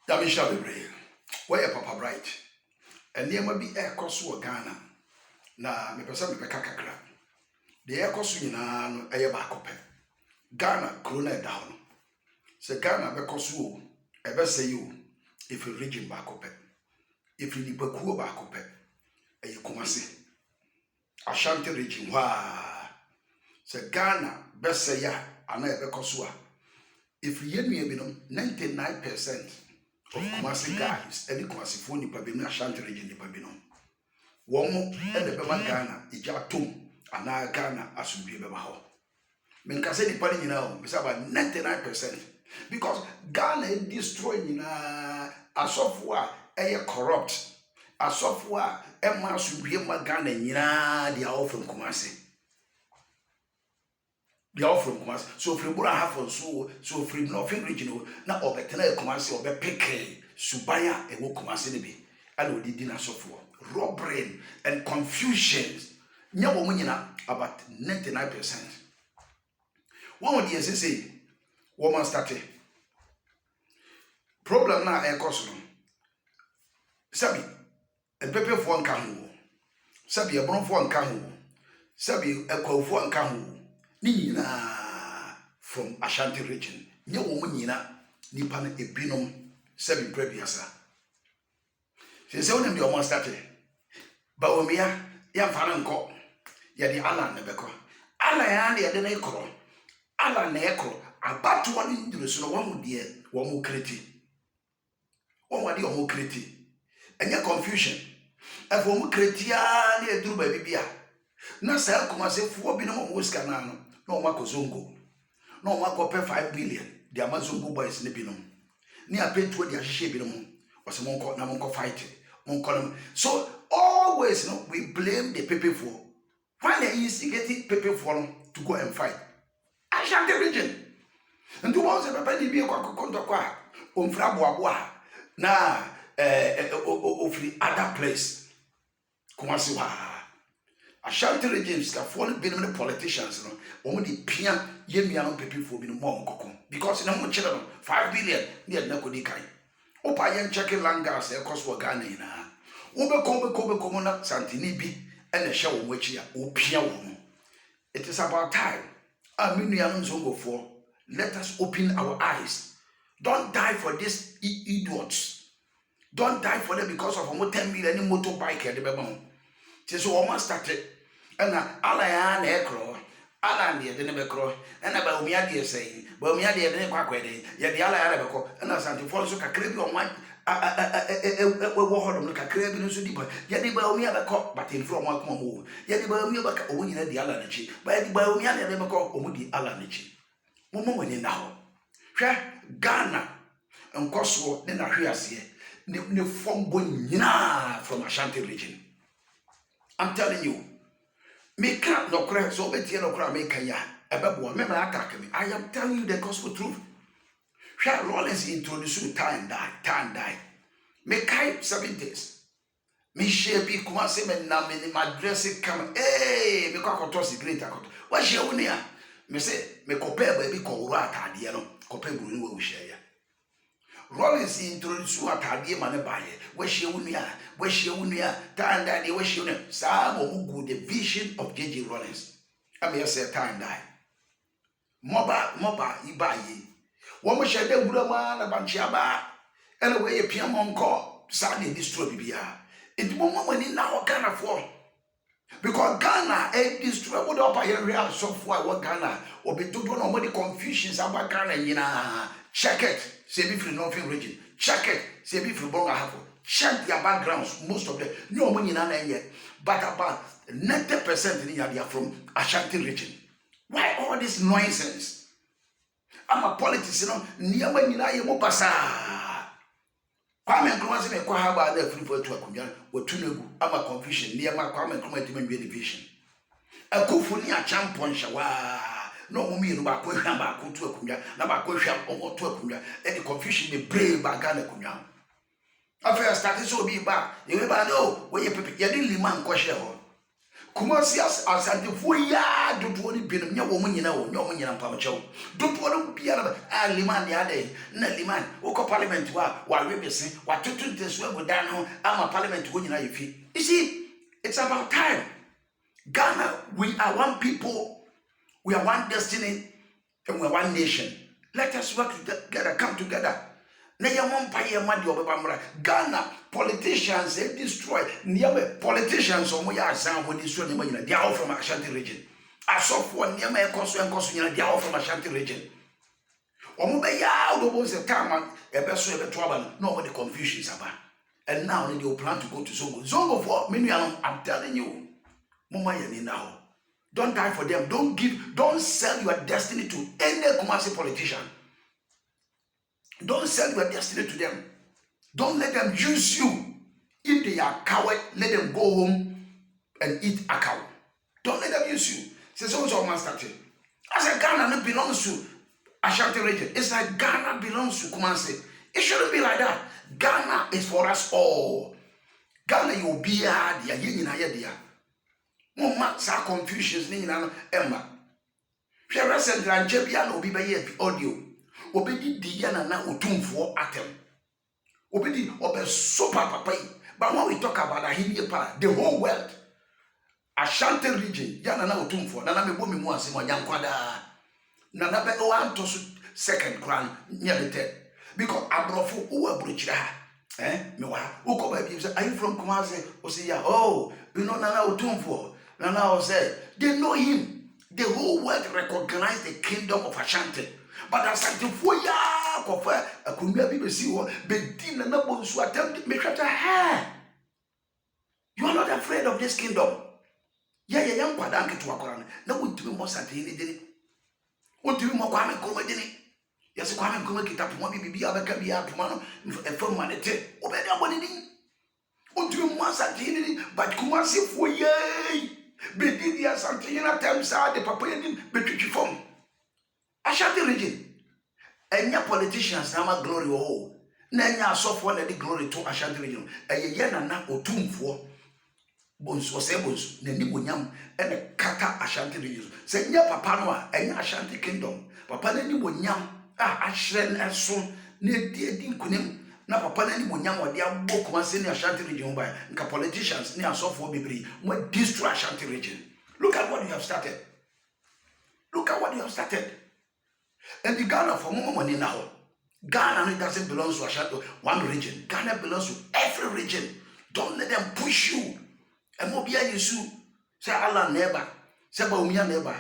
Damisha Bebre, where Papa Bright, and near may be air cost to Ghana. Na me pesa me peka kakra. The air cost you na air bakope. Ghana krona down. Se Ghana be kosu e be say you if you region bakope. If you liba kuo bakope. E you Kumasi. Ashanti region wa. Se Ghana be say ya ana e be kosu a. If you hear me binom 99% of Kumasi guys, any Kumasi phone nipa binom Ashanti region nipa binom. Womo and the Bema Ghana, Ijatum, and now Ghana as we be Bema. Menkase nipa ni nyina o, about 99%. Because Ghana destroying asofo a corrupt. Asofo a ema asubie ma Ghana nyina they are all from Kumasi. They are all from Kumasi. So free Bura half so free Northern regional na obetena Kumasi obepeke subaya ewo Kumasi ne bi. Alo di na asofo. Robbery and confusion. About 99%. One of the say, woman started. Problem now a cost. Sabi, a paper for one cahu. Sabi, a brown for one cahu. Sabi, a cow for one cahu. Nina from Ashanti region. No woman yina, Nipan a binum, Sabi previous. She said, only the woman started. Bawumia, yan faranko, yadi ala nebeko. Ala yani yadi na ekro. Ala na ekro. Abatu wani ndirusu no wamu diye, wamu kriti. Wamu adi wamu kriti. Enye confusion. Efu wamu kriti ya ni eduru babibia. Na sa Kumasi fuwa bina wamu uska nano. Na wako zongo. Na wako pe 5 billion. Di ama zongo boys ne bino. Ni apentuwa di ashishe bino mu. Wase monko na monko fight. So always, we blame the people for when they instigating people for to go and fight. Ashanti region. And to once a papa be a kwa umfrabuabwa na of the other place. Kumasi wa Ashanti region is falling being the politicians, only pian yemian people for being more because in a much 5 billion near Nakodikai. Opa yen checking langas e cost for Ghana na. Ube kobe na santini bi ene hye wo mwachi a opia wo no. It is about time. Aminu zongo for let us open our eyes. Don't die for these idiots. Don't die for them because of 10 million motorbike e de beba. So o must start it. Na ala ya na ekro. Ala ndi de ne bekro. Na ba umia de sei. Ba umia de ne kwakwede. Ye de ala ya na beko. Na santi for so kakre bi o man wo hodom no kakra bi no so di ba ya di ba omi abeko but in from akoma mo ya di ba omi abaka o nyina di ala na chi ba ya di ba omi ala na beko o mu di ala na chi mo mo wani na ho hwe Ghana nkoso ne na hwe ase ne form bo nyina from Ashanti region. I'm telling you, me can't no cry so betie no cry me kan ya ebebo me ma aka me. I am telling you the gospel truth. Rollins introduced time die. Me kai 7 days. Me share bi Kumasi me na me my dressing come. Hey, me kwa kotosi great akot. What share woni a? Me say me compare baby ko wura atade no. Compare guru ni we share ya. Rollins introduced atade ma ne baye. What share woni a? What share woni a? Time die we share woni. Sa mo good the vision of JJ Rollins. I mean say time die. Moba ibaye. Womo shede gurama na banchiaba ele we pia monko sa na destroy bibia enti momo mani na ho Ghana for because Ghana destroy what up here real software what Ghana obedodo no mo the confusions about Ghana nyina check it say be free Northern region check it say be free Bonga Hafo check their backgrounds most of them no mo nyina na enye but about 90% ni they are from Ashanti region. Why all this nonsense? I'm a politician, near when you mo pasa. Kwame Nkrumah say me kwa haba na free for to akumya we tunego. I'm a confusion near my Kwame Nkrumah to be division. A kufu ni a champion shawa. No mumi no ba ko hwa ba ko to akumya na ba ko hwa o to akumya. Any confusion be brave ba Ghana akumya. After I started so be back, you never know where you people. You didn't liman ko share ho. Kumasi asante fo ya dodo ni binom nya wo munyina wo nya wo munyina mpamchew dodo no bia na liman ya dey na liman wo ko parliament wa webese wa tutu tesu agodan ho ama parliament go nyina yefi. You see, it's about time. Ghana, we are one people, we are one destiny, and we are one nation. Let us work together, come together. Ghana politicians, they destroy. Politicians, they are all from Ashanti region. As of one, they are all from Ashanti region. Nobody confusion about. And now they will plan to go to Zongo. Zongo for many, I'm telling you. Don't die for them. Don't sell your destiny to any Kumasi politician. Don't sell your destiny to them. Don't let them use you. If they are coward, let them go home and eat a cow. Don't let them use you. So master. I said Ghana belongs to Ashanti region. It's like Ghana belongs to Kumasi. It shouldn't be like that. Ghana is for us all. Ghana you be there. Mama sa confusions ni na emma. Hwe recent ranche bia na obi be audio. Obedi di ya na otumfo atem. Obedi obe super papa. But when we talk about Ahimie the whole world, Ashanti region, ya na otumfo, na me bomi mu asem onyankwada. Na be o anto second crown near the third. Because abrofo o abrochira. Me wa uko ba bi say, are you from Kumasi? O say yeah, oh, you know na otumfo. Nana said, they know him. The whole world recognize the kingdom of Ashanti. But Ashanti Foya, Kofa, a Kumia BBC, Bedin and Nabos attempt to make sure you are not afraid of this kingdom. Yeah, young Padanka to Akoran. No, we do more Santini did it. What do you more Kwame Kuma did it? Yes, Kwame Kuma get up, one baby, Abaka, Pumano, and from Manete, obey that one in. What do you want Santini? But Kumasi Foya. Bedidia Santina Temsa, the Papayan, Betrichi form. Ashanti region. And your politicians, Nama glory oh. Nanya software the glory to Ashanti region. A yana na otum for Bons or Sebos, Nenibunyam, and a Kata Ashanti region. Say, Nya Papanoa, and Ashanti kingdom. Papa Nenibunyam, Ashen and soon, near dear Dinkunim. Na papa na ni monyam ode abo Kumasi ni Ashanti region by nka politicians ni asofo bibiri mo destroy Ashanti region. Look at what you have started. Look at what you have started. And the Ghana for money now. Ghana doesn't belong to Ashanti one region. Ghana belongs to every region. Don't let them push you. And mo bia yesu say Allah neighbor, say ba umia neighbor.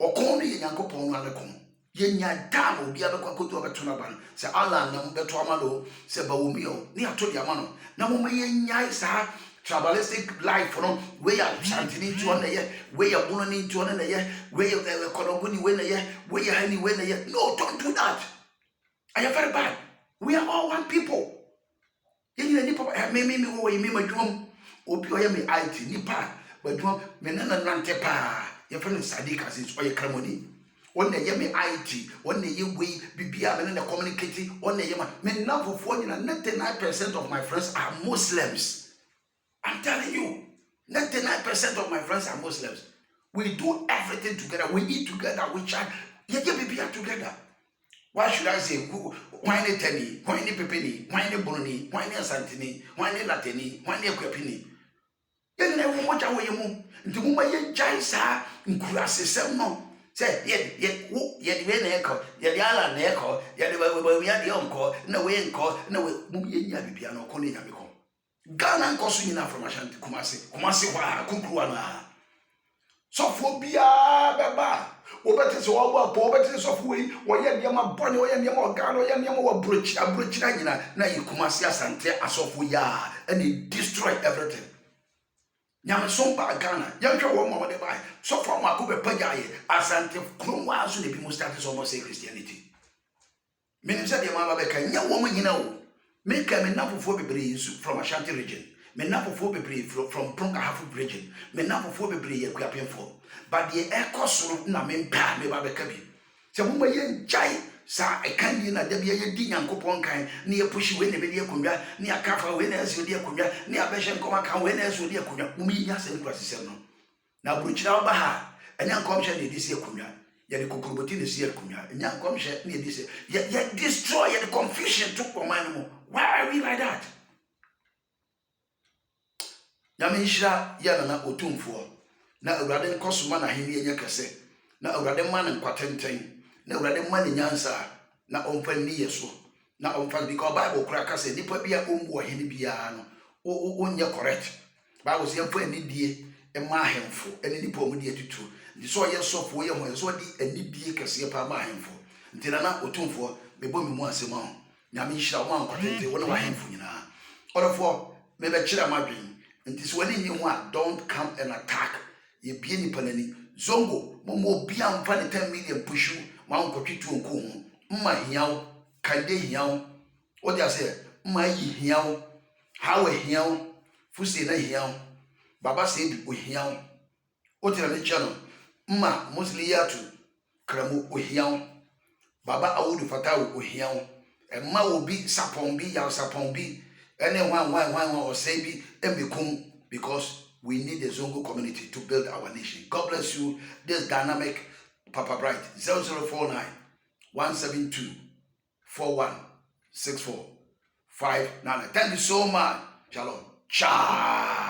Okon ni Nyankopon no alekom. Yenya dam obi abekwa kotu obetona ban se Allah na mbeto amalo se ba wumio ni ato dia mano na mo yenya sa tribalistic life no we are Shantini to on ye we are Bunani to on ye we are Konoguni when ye we are Hani when ye. No, don't do that. I am very bad. We are all one people. Yenya ni papa me wo me madwom obi o ye me IT ni pa madwom me nana nante pa ye friend Sadiq Aziz o ye Kramoni. One day me IT, one day we BBA and communicating, one day me now for 99% of my friends are Muslims. I'm telling you, 99% of my friends are Muslims. We do everything together, we eat together, we chat, BBA together. Why should I say why ne teni, why ne pepini, why ne bononi, why ne santini, why ne latini, why ne kwepini? Yen na wo mo ja wo yemu, nti mo ma ye jai sa nkurase sem no. Say, yet, we echo, yet Yala Neko, yet we had the uncle, no way call, no way, Mubian Piano, Coninico. Ghana Cosina from Ashanti, Kumasi, Kukuana. So for Bia, Baba, Obetis or Pobetis of Way, or Yama Bonnie, or Yama Gano, Yama Bridge, a bridge, now you Kumasi Sante, as of we are, and he destroyed everything. Yamasomba Ghana, Yanka woman they buy. So from Makuba Pajaye, Asante Krumwa, so the people started almost say Christianity. Many said the Mama Becca, no woman you know. Make a menapophobe from Ashanti region, menapophobe from Pronga Hafu region, menapophobe equipping for. But the air cost na men pa me Babekabi. So woman yen jai. Sa I can't be na debia di Nyankopon kan na ye pushi we na be di akonwa na ya kafa we na asu di akonwa na ya beshe nkoma kan we na asu di akonwa mumi nya se nkura sisem no na bruchina ba ha enya nkomhye na edisi akunwa ye de kokroboti na si akunwa enya nkomhye na edisi ye destroy ye the confusion to command mo. Why are we like that? Nyame nhira ye na otumfo na awurade nkosoma na hene enye kese na awurade ma na nkwatenten na awurade ma na nyansa na omfa ni yeso na omfa because Bible kura ka say nipa bia ombu hene bia no onye correct. Bible say emfa ni die ema ahemfo ene nipa omudi atutu ndi so ye sofo ye ho so di anidie kese pa ma ahemfo ntina na otumfo bebo mi mu asema ho nyame nhira wo ankwatenten wo na wa ahemfo nyina orofo me be kira madwen. And this one in don't come and attack. Ye be any panani. Zongo, Momo Biam Fanny 10 million push you, Mount Cochitu and Kum, my hiao, Kande hiao, what I say, my hiao, how a hiao, Fusi na hiao, Baba said we hiao, what in the channel, mostly yatu, Kramu we hiao, Baba Audu Fatau we hiao, and Ma will be Sapon be yao Sapon be. Anyone or say be and because we need the Zongo community to build our nation. God bless you. This dynamic Papa Bright 0049 172 4164 59. Thank you so much. Shalom. Ciao.